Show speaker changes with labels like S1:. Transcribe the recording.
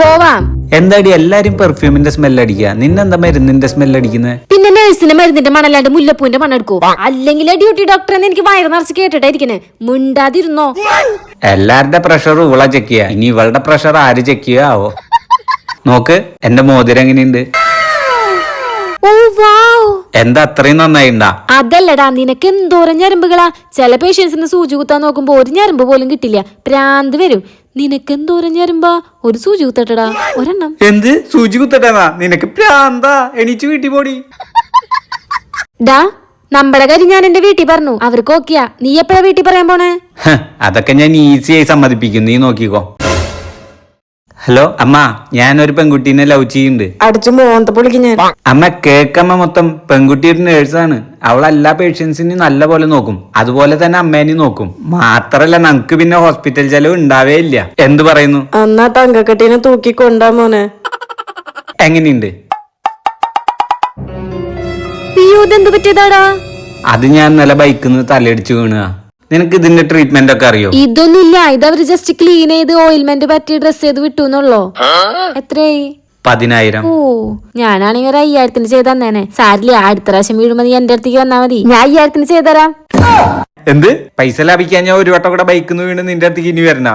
S1: പോവാം.
S2: എന്താടി എല്ലാരും പെർഫ്യൂമിന്റെ സ്മെൽ അടിക്കുക, നിന്നെന്താ മരുന്നിന്റെ സ്മെൽ അടിക്കുന്നത്?
S1: പിന്നെ നഴ്സിന്റെ മരുന്നിന്റെ മണല്ലാണ്ട് മുല്ലപ്പൂവിന്റെ മണെടുക്കോ? അല്ലെങ്കിൽ ഡ്യൂട്ടി ഡോക്ടറെന്ന് എനിക്ക് വയറ് നിറച്ച് കേട്ടിട്ടായിരിക്കണേ. മിണ്ടാതിരുന്നോ?
S2: എല്ലാരുടെ പ്രഷർ ഇവളെ ചെക്ക് ചെയ്യാ, ഇനി ഇവളുടെ പ്രഷർ ആര് ചെക്ക് ചെയ്യാവോ? നോക്ക് എന്റെ മോതിരം എങ്ങനെയുണ്ട്? എന്താ അത്രയും നന്നായിണ്ടാ?
S1: അതല്ലടാ, നിനക്ക് എന്തോരം ഞരമ്പുകളാ. ചില പേഷ്യൻസിന് സൂചി കുത്താൻ നോക്കുമ്പോ ഒരു ഞരമ്പ് പോലും കിട്ടില്ല, പ്രാന്ത് വരും. നിനക്ക് എന്തോരം ഞരമ്പാ, ഒരു സൂചി കുത്തട്ടടാ, ഒരെണ്ണം.
S2: എന്ത് സൂചി കുത്തട്ടാ? നിനക്ക് പ്രാന്താ, എണീച്ച് വീട്ടിൽ പോടി.
S1: ഡാ, നമ്മുടെ കാര്യം ഞാൻ എന്റെ വീട്ടിൽ പറഞ്ഞു, അവർക്ക് ഓക്കെയാ. നീ എപ്പോഴാ വീട്ടിൽ പറയാൻ പോണേ?
S2: അതൊക്കെ ഞാൻ ഈസിയായി സമ്മതിപ്പിക്കും, നീ നോക്കിക്കോ. ഹലോ അമ്മ, ഞാനൊരു പെൺകുട്ടീനെ ലവ് ചെയ്യുന്നുണ്ട്.
S1: അടിച്ചു മോന്ത പൊളിക്ക് ഞാൻ.
S2: അമ്മ കേക്കമ്മ, മൊത്തം പെൺകുട്ടി ഒരു നേഴ്സാണ്. അവൾ എല്ലാ പേഷ്യൻസിനെയും നല്ല പോലെ നോക്കും, അതുപോലെ തന്നെ അമ്മേനെയും നോക്കും. മാത്രല്ല നമുക്ക് പിന്നെ ഹോസ്പിറ്റൽ ചെലവ് ഉണ്ടാവേ ഇല്ല. എന്ത് പറയുന്നു?
S1: എന്നാ തങ്കക്കെട്ടീനെ തൂക്കിക്കൊണ്ടാ മോനെ.
S2: എങ്ങനെയുണ്ട്?
S1: എന്ത് പറ്റിയതാടാ?
S2: അത് ഞാൻ നല്ല ബൈക്കിന്ന് തലയിടിച്ചു വീണുക. നിനക്ക് ഇതിന്റെ ട്രീറ്റ്മെന്റ് ഒക്കെ അറിയോ?
S1: ഇതൊന്നുമില്ല, ഇതവര് ജസ്റ്റ് ക്ലീൻ ചെയ്ത് ഓയിൽമെന്റ് പറ്റി ഡ്രസ് ചെയ്ത് വിട്ടു എന്നുള്ളോ. എത്രയായി?
S2: 10,000.
S1: ഓ, ഞാനാണെങ്കിൽ ഒരു 5,000 ചെയ്ത് തന്നേനെ. സാരില്ല, അടുത്ത പ്രാവശ്യം വീഴുമ്പോ നീ എന്റെ അടുത്തേക്ക് വന്നാ മതി, ഞാൻ 5,000 ചെയ്തരാം.
S2: എന്ത്? പൈസ ലാഭിക്കാൻ ഞാൻ ഒരു വട്ടം കൂടെ ബൈക്കിന്ന് വീണ് നിന്റെ അടുത്തേക്ക് ഇനി വരണ?